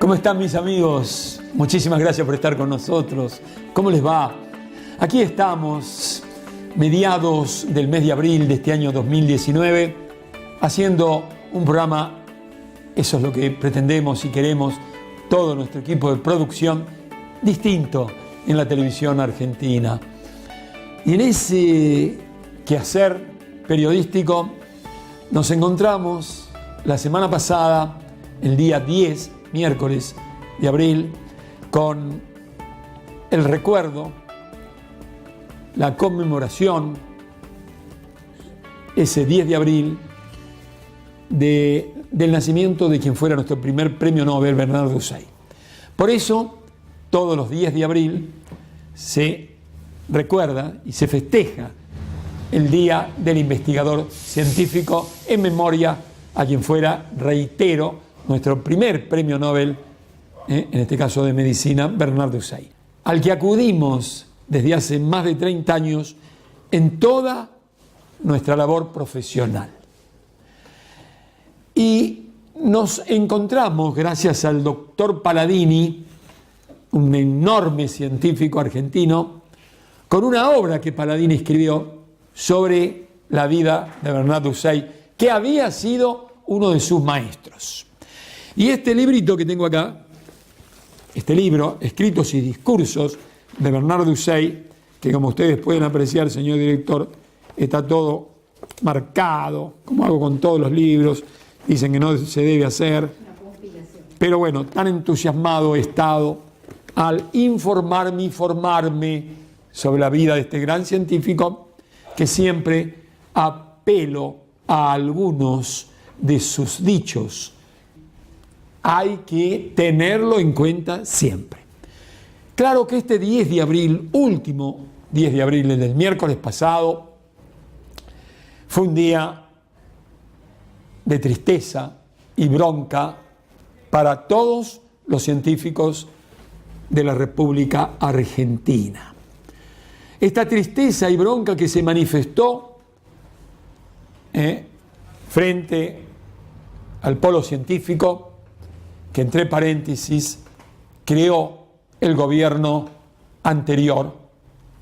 ¿Cómo están mis amigos? Muchísimas gracias por estar con nosotros. ¿Cómo les va? Aquí estamos, mediados del mes de abril de este año 2019, haciendo un programa, eso es lo que pretendemos y queremos, todo nuestro equipo de producción, distinto en la televisión argentina. Y en ese quehacer periodístico nos encontramos la semana pasada, el día 10, miércoles de abril, con el recuerdo, la conmemoración, ese 10 de abril, del nacimiento de quien fuera nuestro primer premio Nobel, Bernardo Uzey. Por eso, todos los 10 de abril se recuerda y se festeja el Día del Investigador Científico en memoria a quien fuera, reitero, nuestro primer premio Nobel, en este caso de medicina, Bernardo Uzey, al que acudimos desde hace más de 30 años en toda nuestra labor profesional. Y nos encontramos, gracias al doctor Palladini, un enorme científico argentino, con una obra que Palladini escribió sobre la vida de Bernardo Uzey, que había sido uno de sus maestros. Y este librito que tengo acá, este libro, Escritos y Discursos de Bernardo Uzey, que como ustedes pueden apreciar, señor director, está todo marcado, como hago con todos los libros, dicen que no se debe hacer, pero bueno, tan entusiasmado he estado al informarme y formarme sobre la vida de este gran científico, que siempre apelo a algunos de sus dichos. Hay que tenerlo en cuenta siempre. Claro que este 10 de abril, último 10 de abril, el del miércoles pasado, fue un día de tristeza y bronca para todos los científicos de la República Argentina. Esta tristeza y bronca que se manifestó frente al polo científico, que entre paréntesis creó el gobierno anterior,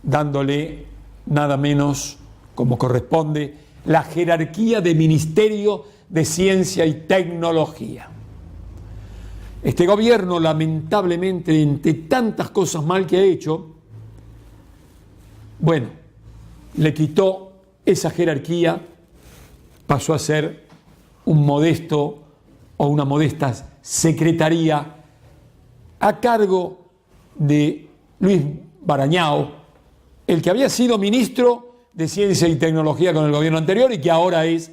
dándole nada menos, como corresponde, la jerarquía de Ministerio de Ciencia y Tecnología. Este gobierno, lamentablemente, entre tantas cosas mal que ha hecho, bueno, le quitó esa jerarquía, pasó a ser un modesto o una modesta secretaría a cargo de Luis Barañao, el que había sido ministro de Ciencia y Tecnología con el gobierno anterior y que ahora es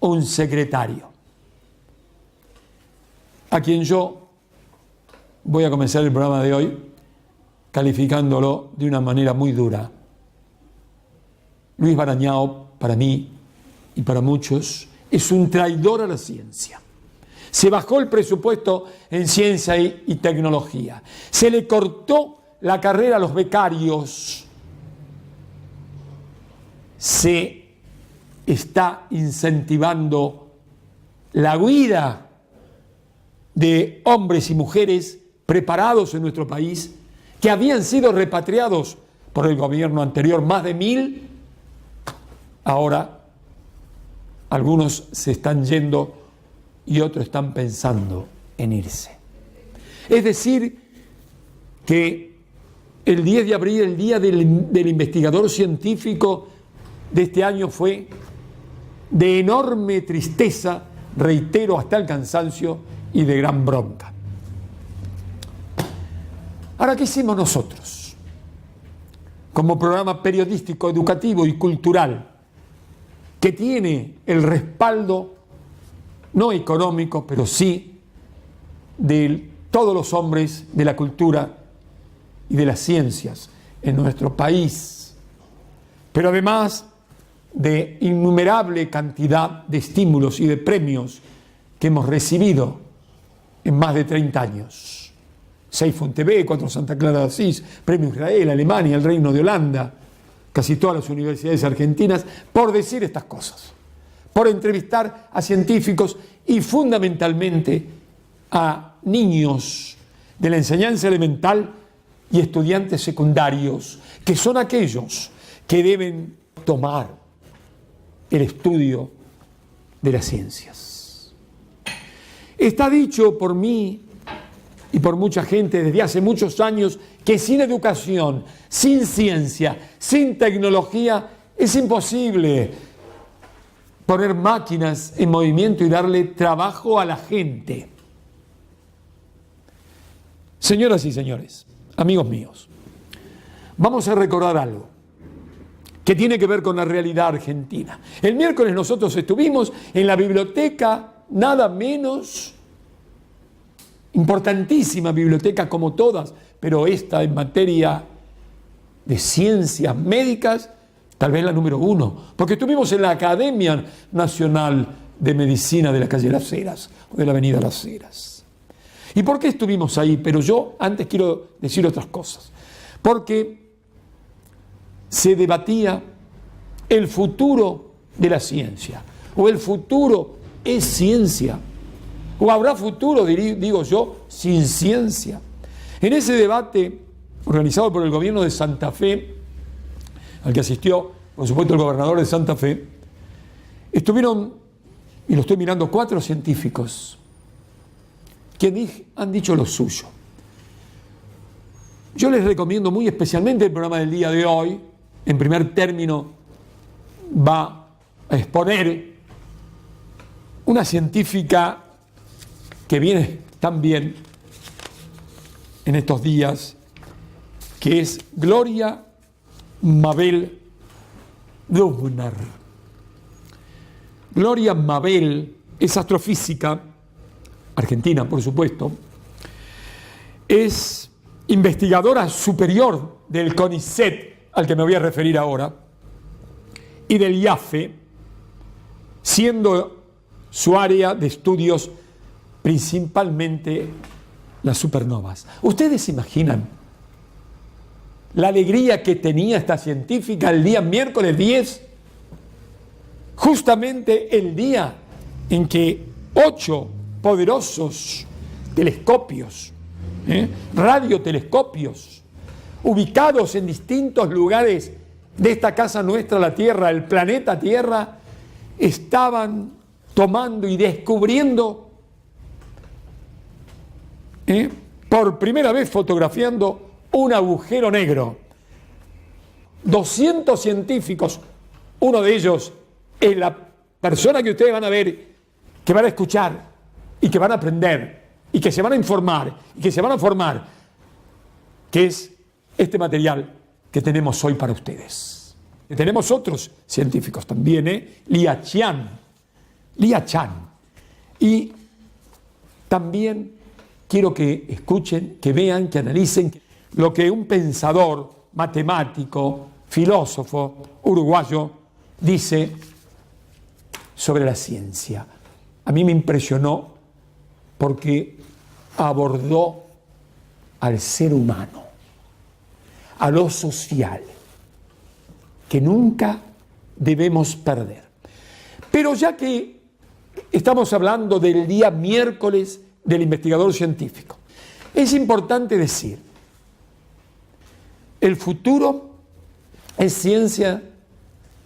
un secretario, a quien yo voy a comenzar el programa de hoy calificándolo de una manera muy dura. Luis Barañao, para mí y para muchos, es un traidor a la ciencia. Se bajó el presupuesto en ciencia y tecnología. Se le cortó la carrera a los becarios. Se está incentivando la huida de hombres y mujeres preparados en nuestro país que habían sido repatriados por el gobierno anterior, más de 1.000. Ahora, algunos se están yendo y otros están pensando en irse. Es decir, que el 10 de abril, el Día del Investigador Científico de este año, fue de enorme tristeza, reitero, hasta el cansancio y de gran bronca. Ahora, ¿qué hicimos nosotros? Como programa periodístico, educativo y cultural, que tiene el respaldo no económico, pero sí de todos los hombres de la cultura y de las ciencias en nuestro país, pero además de innumerable cantidad de estímulos y de premios que hemos recibido en más de 30 años. 6 FUNTV, 4 Santa Clara de Asís, Premio Israel, Alemania, el Reino de Holanda, casi todas las universidades argentinas, por decir estas cosas, por entrevistar a científicos y fundamentalmente a niños de la enseñanza elemental y estudiantes secundarios, que son aquellos que deben tomar el estudio de las ciencias. Está dicho por mí y por mucha gente desde hace muchos años que sin educación, sin ciencia, sin tecnología, es imposible poner máquinas en movimiento y darle trabajo a la gente. Señoras y señores, amigos míos, vamos a recordar algo que tiene que ver con la realidad argentina. El miércoles nosotros estuvimos en la biblioteca, nada menos importantísima biblioteca como todas, pero esta en materia de ciencias médicas, tal vez la número 1, porque estuvimos en la Academia Nacional de Medicina de la calle Las Heras, o de la avenida Las Heras. ¿Y por qué estuvimos ahí? Pero yo antes quiero decir otras cosas. Porque se debatía el futuro de la ciencia, o el futuro es ciencia, o habrá futuro, digo yo, sin ciencia. En ese debate organizado por el gobierno de Santa Fe, al que asistió, por supuesto, el gobernador de Santa Fe, estuvieron, y lo estoy mirando, 4 científicos que han dicho lo suyo. Yo les recomiendo muy especialmente el programa del día de hoy. En primer término va a exponer una científica que viene también en estos días, que es Gloria Mabel Dubner. Gloria Mabel es astrofísica, argentina por supuesto, es investigadora superior del CONICET, al que me voy a referir ahora, y del IAFE, siendo su área de estudios principalmente las supernovas. ¿Ustedes imaginan la alegría que tenía esta científica el día miércoles 10? Justamente el día en que 8 poderosos telescopios, radiotelescopios, ubicados en distintos lugares de esta casa nuestra, la Tierra, el planeta Tierra, estaban tomando y descubriendo, por primera vez fotografiando un agujero negro. 200 científicos, uno de ellos es la persona que ustedes van a ver, que van a escuchar y que van a aprender y que se van a informar y que se van a formar, que es este material que tenemos hoy para ustedes. Y tenemos otros científicos también, Lia Chan. Y también quiero que escuchen, que vean, que analicen lo que un pensador, matemático, filósofo uruguayo dice sobre la ciencia. A mí me impresionó porque abordó al ser humano, a lo social, que nunca debemos perder. Pero ya que estamos hablando del día miércoles del investigador científico, es importante decir, el futuro es ciencia,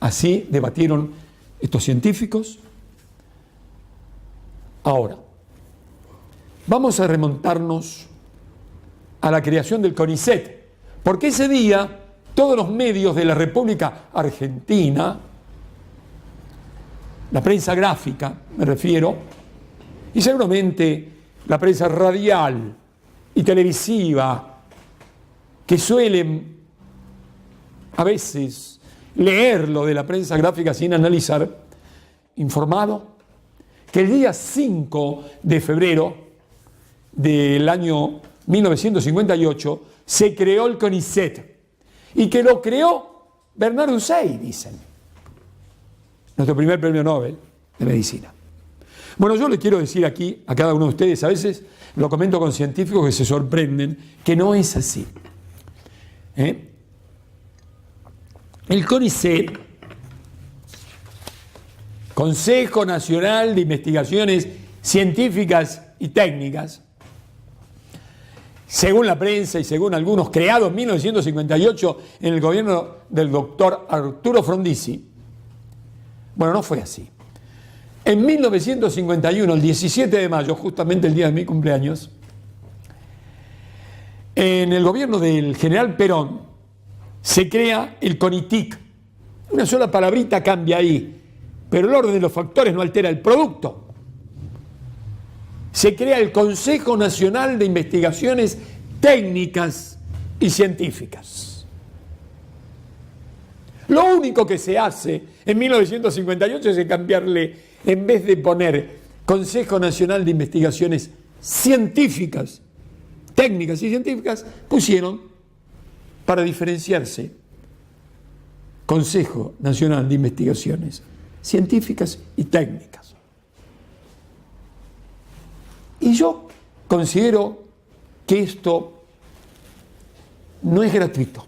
así debatieron estos científicos. Ahora, vamos a remontarnos a la creación del CONICET, porque ese día todos los medios de la República Argentina, la prensa gráfica me refiero, y seguramente la prensa radial y televisiva, que suelen a veces leer lo de la prensa gráfica sin analizar, informado que el día 5 de febrero del año 1958 se creó el CONICET y que lo creó Bernard Hussein, dicen, nuestro primer premio Nobel de Medicina. Bueno, yo le quiero decir aquí a cada uno de ustedes, a veces lo comento con científicos que se sorprenden, que no es así. El CONICET, Consejo Nacional de Investigaciones Científicas y Técnicas, según la prensa y según algunos, creado en 1958 en el gobierno del doctor Arturo Frondizi. Bueno, no fue así. En 1951, el 17 de mayo, justamente el día de mi cumpleaños, en el gobierno del general Perón se crea el CONITIC. Una sola palabrita cambia ahí, pero el orden de los factores no altera el producto. Se crea el Consejo Nacional de Investigaciones Técnicas y Científicas. Lo único que se hace en 1958 es cambiarle, en vez de poner Consejo Nacional de Investigaciones Científicas, Técnicas y Científicas, pusieron, para diferenciarse, Consejo Nacional de Investigaciones Científicas y Técnicas. Y yo considero que esto no es gratuito.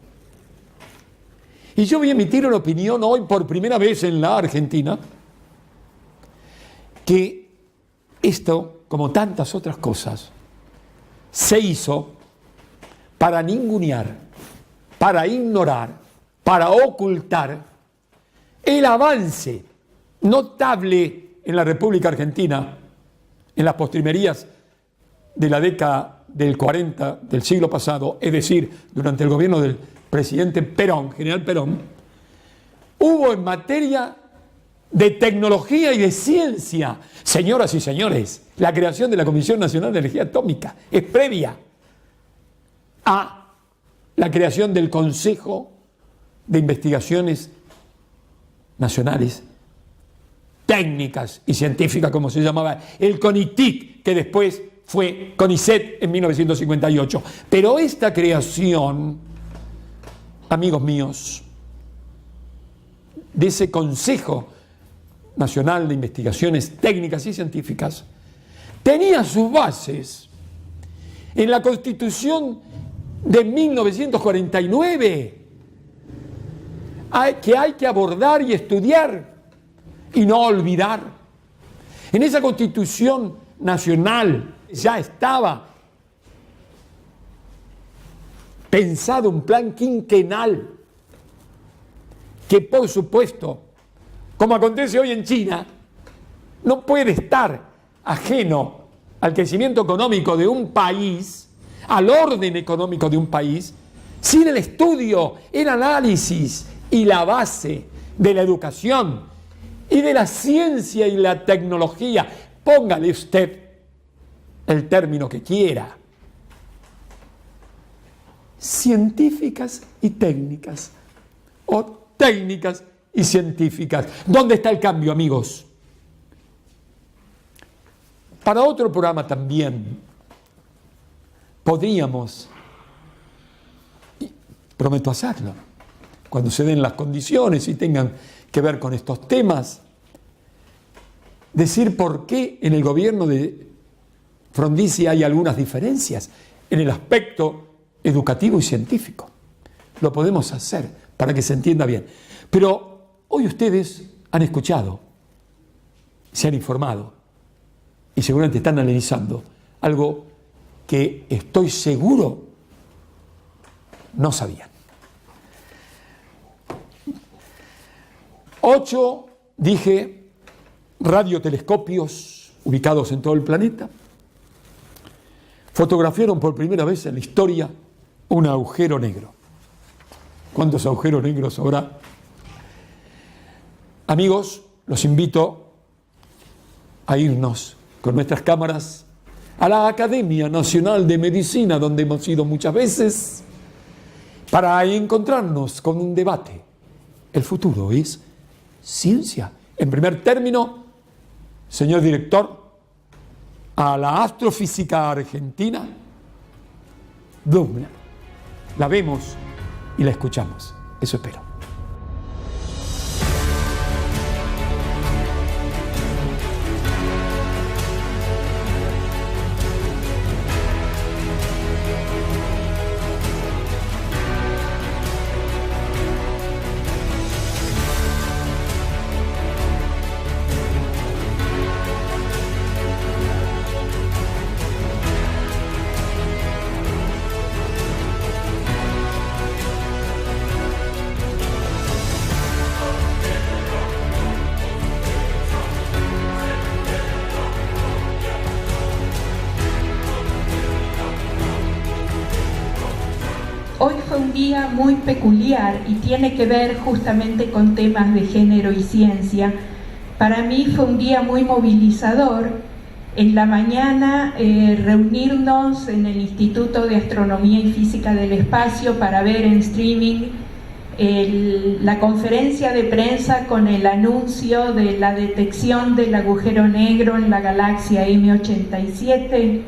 Y yo voy a emitir una opinión hoy por primera vez en la Argentina, que esto, como tantas otras cosas, se hizo para ningunear, para ignorar, para ocultar el avance notable en la República Argentina en las postrimerías de la década del 40 del siglo pasado, es decir, durante el gobierno del presidente Perón, general Perón, hubo en materia de tecnología y de ciencia, señoras y señores, la creación de la Comisión Nacional de Energía Atómica es previa a la creación del Consejo de Investigaciones Nacionales Técnicas y Científicas, como se llamaba, el CONITIC, que después fue CONICET en 1958. Pero esta creación, amigos míos, de ese Consejo Nacional de Investigaciones Técnicas y Científicas, tenía sus bases en la Constitución de 1949, que hay que abordar y estudiar y no olvidar. En esa Constitución Nacional ya estaba pensado un plan quinquenal que, por supuesto, como acontece hoy en China, no puede estar ajeno al crecimiento económico de un país, al orden económico de un país, sin el estudio, el análisis y la base de la educación y de la ciencia y la tecnología. Póngale usted el término que quiera. Científicas y técnicas, o técnicas y científicas. ¿Dónde está el cambio, amigos? Para otro programa también podríamos, y prometo hacerlo, cuando se den las condiciones y tengan que ver con estos temas, decir por qué en el gobierno de Frondizi hay algunas diferencias en el aspecto educativo y científico. Lo podemos hacer para que se entienda bien. Pero hoy ustedes han escuchado, se han informado y seguramente están analizando algo que estoy seguro no sabían. 8, dije, radiotelescopios ubicados en todo el planeta fotografiaron por primera vez en la historia un agujero negro. ¿Cuántos agujeros negros habrá? Amigos, los invito a irnos con nuestras cámaras a la Academia Nacional de Medicina, donde hemos ido muchas veces, para encontrarnos con un debate. El futuro es ciencia. En primer término, señor director, a la astrofísica argentina, Blumler. La vemos y la escuchamos. Eso espero. un día muy peculiar y tiene que ver justamente con temas de género y ciencia. Para mí fue un día muy movilizador. En la mañana reunirnos en el Instituto de Astronomía y Física del Espacio para ver en streaming la conferencia de prensa con el anuncio de la detección del agujero negro en la galaxia M87,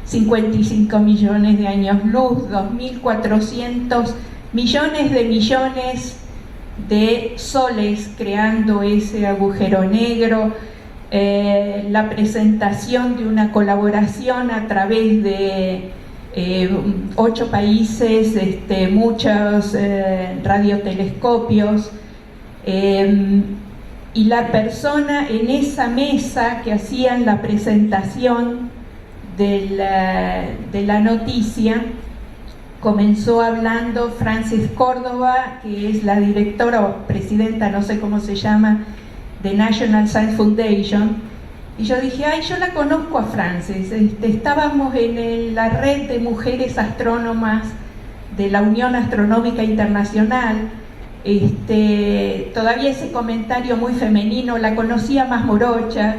55 millones de años luz, 2.400 millones de soles creando ese agujero negro, la presentación de una colaboración a través de 8 países, muchos radiotelescopios, y la persona en esa mesa que hacían la presentación de la noticia comenzó hablando Frances Córdoba, que es la directora o presidenta, no sé cómo se llama, de National Science Foundation. Y yo dije, ay, yo la conozco a Frances. Estábamos en la red de mujeres astrónomas de la Unión Astronómica Internacional. Todavía ese comentario muy femenino, la conocía más morocha,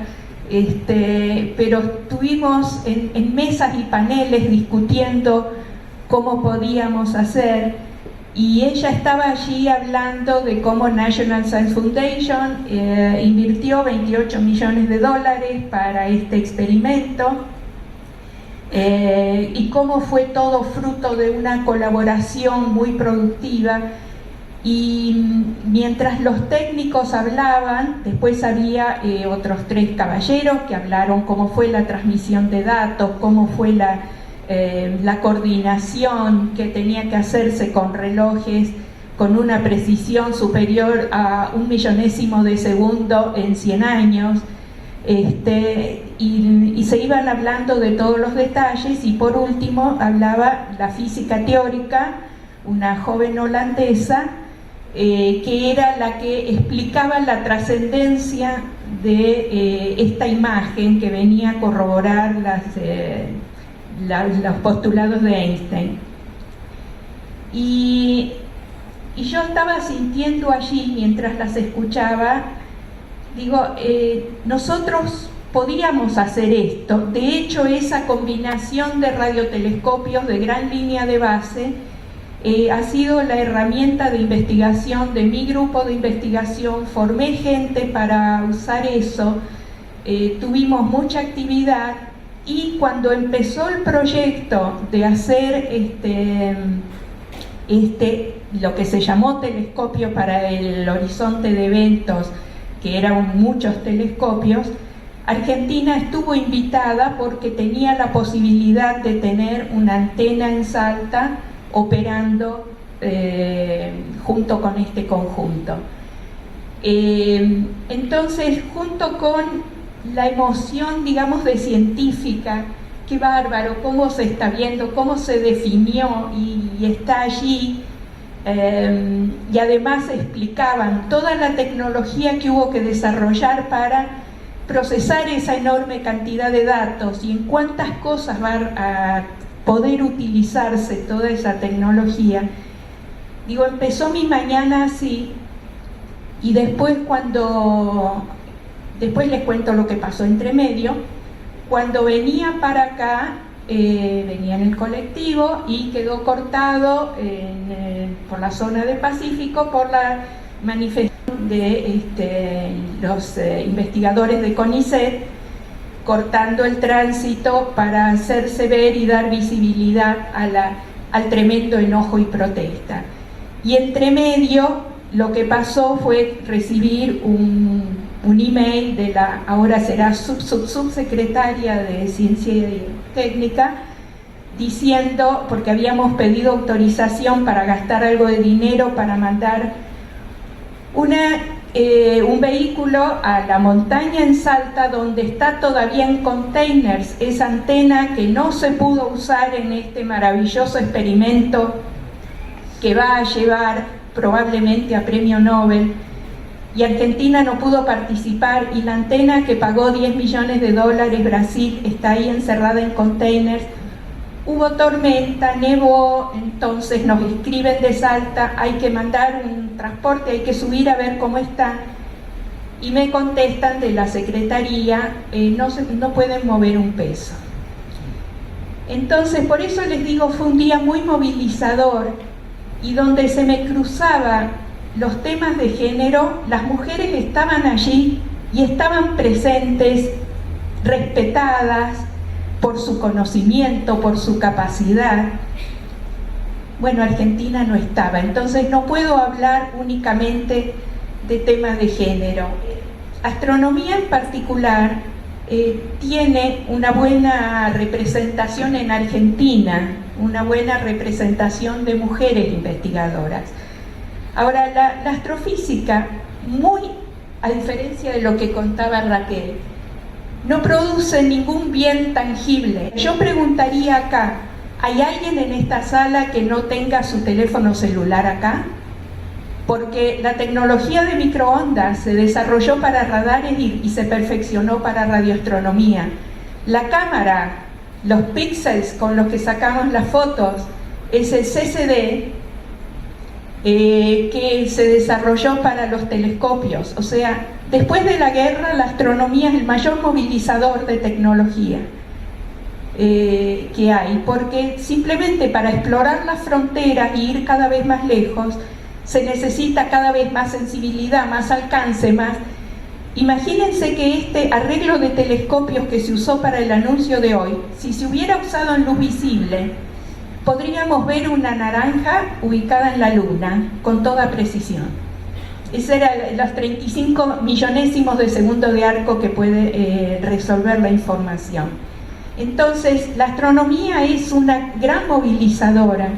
pero estuvimos en mesas y paneles discutiendo cómo podíamos hacer. Y ella estaba allí hablando de cómo National Science Foundation invirtió $28 millones para este experimento, y cómo fue todo fruto de una colaboración muy productiva. Y mientras los técnicos hablaban, después había otros 3 caballeros que hablaron cómo fue la transmisión de datos, cómo fue la coordinación que tenía que hacerse con relojes con una precisión superior a 1 millonésimo de segundo en 100 años, y se iban hablando de todos los detalles. Y por último hablaba la física teórica, una joven holandesa, que era la que explicaba la trascendencia de esta imagen que venía a corroborar los postulados de Einstein. Y yo estaba sintiendo allí, mientras las escuchaba, digo, nosotros podíamos hacer esto. De hecho, esa combinación de radiotelescopios de gran línea de base ha sido la herramienta de investigación de mi grupo de investigación. Formé gente para usar eso, tuvimos mucha actividad. Y cuando empezó el proyecto de hacer lo que se llamó telescopio para el horizonte de eventos, que eran muchos telescopios, Argentina estuvo invitada porque tenía la posibilidad de tener una antena en Salta operando junto con este conjunto. Entonces, junto con la emoción, digamos, de científica, qué bárbaro, cómo se está viendo, cómo se definió y está allí, y además explicaban toda la tecnología que hubo que desarrollar para procesar esa enorme cantidad de datos y en cuántas cosas va a poder utilizarse toda esa tecnología. Digo, empezó mi mañana así, y después les cuento lo que pasó entre medio. Cuando venía para acá, venía en el colectivo y quedó cortado por la zona del Pacífico por la manifestación de los investigadores de CONICET, cortando el tránsito para hacerse ver y dar visibilidad al tremendo enojo y protesta. Y entre medio lo que pasó fue recibir un email de la, ahora será subsecretaria de Ciencia y Técnica, diciendo, porque habíamos pedido autorización para gastar algo de dinero para mandar un vehículo a la montaña en Salta, donde está todavía en containers esa antena que no se pudo usar en este maravilloso experimento que va a llevar probablemente a premio Nobel. Y Argentina no pudo participar, y la antena que pagó $10 millones Brasil está ahí encerrada en containers. Hubo tormenta, nevó, entonces nos escriben de Salta, hay que mandar un transporte, hay que subir a ver cómo está, y me contestan de la secretaría, no pueden mover un peso. Entonces, por eso les digo, fue un día muy movilizador, y donde se me cruzaban los temas de género, las mujeres estaban allí y estaban presentes, respetadas por su conocimiento, por su capacidad. Bueno, Argentina no estaba, entonces no puedo hablar únicamente de temas de género. Astronomía en particular tiene una buena representación en Argentina, una buena representación de mujeres investigadoras. Ahora, la astrofísica, muy a diferencia de lo que contaba Raquel, no produce ningún bien tangible. Yo preguntaría acá, ¿hay alguien en esta sala que no tenga su teléfono celular acá? Porque la tecnología de microondas se desarrolló para radares y se perfeccionó para radioastronomía. La cámara, los píxeles con los que sacamos las fotos, es el CCD que se desarrolló para los telescopios. O sea, después de la guerra, la astronomía es el mayor movilizador de tecnología que hay, porque simplemente para explorar las fronteras y ir cada vez más lejos, se necesita cada vez más sensibilidad, más alcance, más... Imagínense que este arreglo de telescopios que se usó para el anuncio de hoy, si se hubiera usado en luz visible, podríamos ver una naranja ubicada en la Luna con toda precisión. Ese era los 35 millonésimos de segundo de arco que puede resolver la información. Entonces, la astronomía es una gran movilizadora,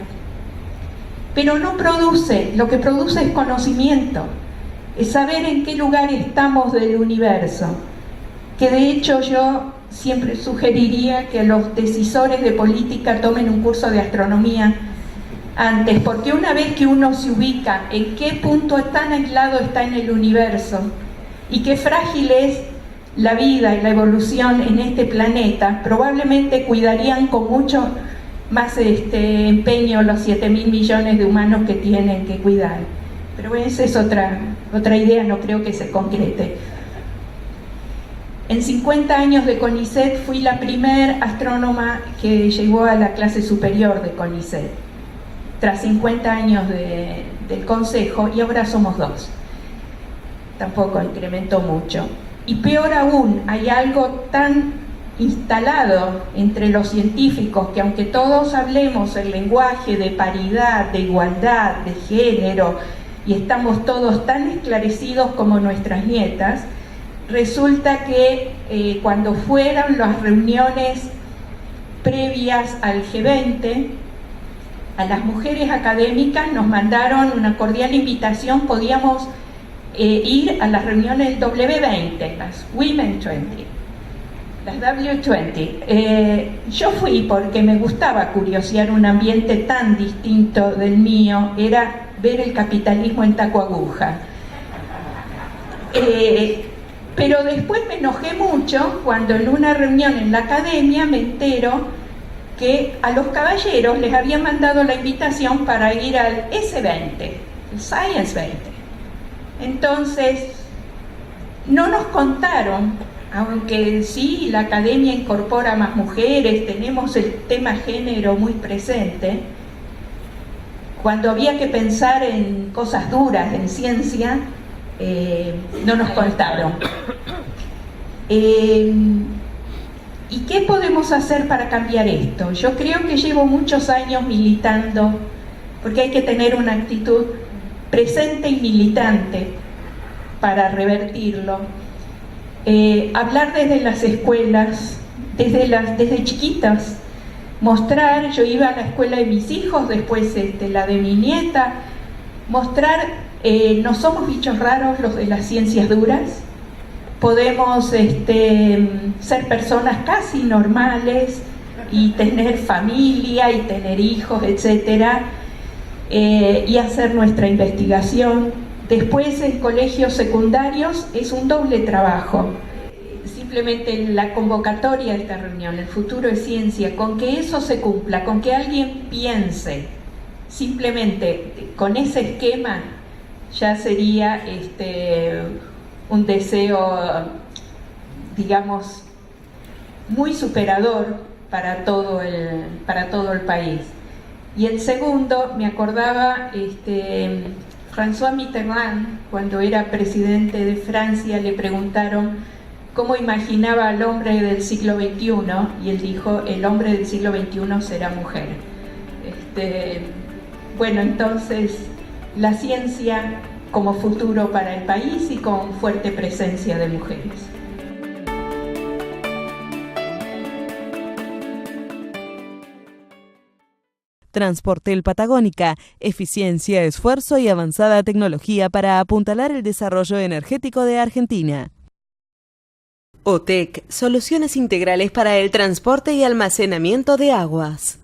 pero no produce, lo que produce es conocimiento, es saber en qué lugar estamos del universo, que de hecho yo siempre sugeriría que los decisores de política tomen un curso de astronomía antes, porque una vez que uno se ubica en qué punto tan aislado está en el universo y qué frágil es la vida y la evolución en este planeta, probablemente cuidarían con mucho más empeño los 7.000 millones de humanos que tienen que cuidar. Pero esa es otra idea, no creo que se concrete. En 50 años de CONICET fui la primer astrónoma que llegó a la clase superior de CONICET, tras 50 años del consejo, y ahora somos 2. Tampoco incrementó mucho. Y peor aún, hay algo tan instalado entre los científicos que, aunque todos hablemos el lenguaje de paridad, de igualdad, de género, y estamos todos tan esclarecidos como nuestras nietas, resulta que cuando fueron las reuniones previas al G20, a las mujeres académicas nos mandaron una cordial invitación, podíamos ir a las reuniones del W20, las Women 20, las W20. Yo fui porque me gustaba curiosear un ambiente tan distinto del mío, era ver el capitalismo en taco aguja. Pero después me enojé mucho cuando en una reunión en la academia me entero que a los caballeros les habían mandado la invitación para ir al S20, el Science 20. Entonces, no nos contaron, aunque sí la academia incorpora más mujeres, tenemos el tema género muy presente, cuando había que pensar en cosas duras, en ciencia, no nos contaron. ¿Y qué podemos hacer para cambiar esto? Yo creo que llevo muchos años militando, porque hay que tener una actitud presente y militante para revertirlo. Hablar desde las escuelas, desde chiquitas, mostrar, yo iba a la escuela de mis hijos, después la de mi nieta, mostrar, no somos bichos raros los de las ciencias duras, podemos ser personas casi normales y tener familia y tener hijos, etcétera, y hacer nuestra investigación. Después en colegios secundarios es un doble trabajo. Simplemente la convocatoria de esta reunión, el futuro es ciencia, con que eso se cumpla, con que alguien piense simplemente con ese esquema ya sería un deseo, digamos, muy superador para todo el país. Y el segundo, me acordaba François Mitterrand, cuando era presidente de Francia, le preguntaron cómo imaginaba al hombre del siglo XXI, y él dijo: el hombre del siglo XXI será mujer. Bueno, entonces la ciencia como futuro para el país y con fuerte presencia de mujeres. Transportel Patagónica, eficiencia, esfuerzo y avanzada tecnología para apuntalar el desarrollo energético de Argentina. OTEC, soluciones integrales para el transporte y almacenamiento de aguas.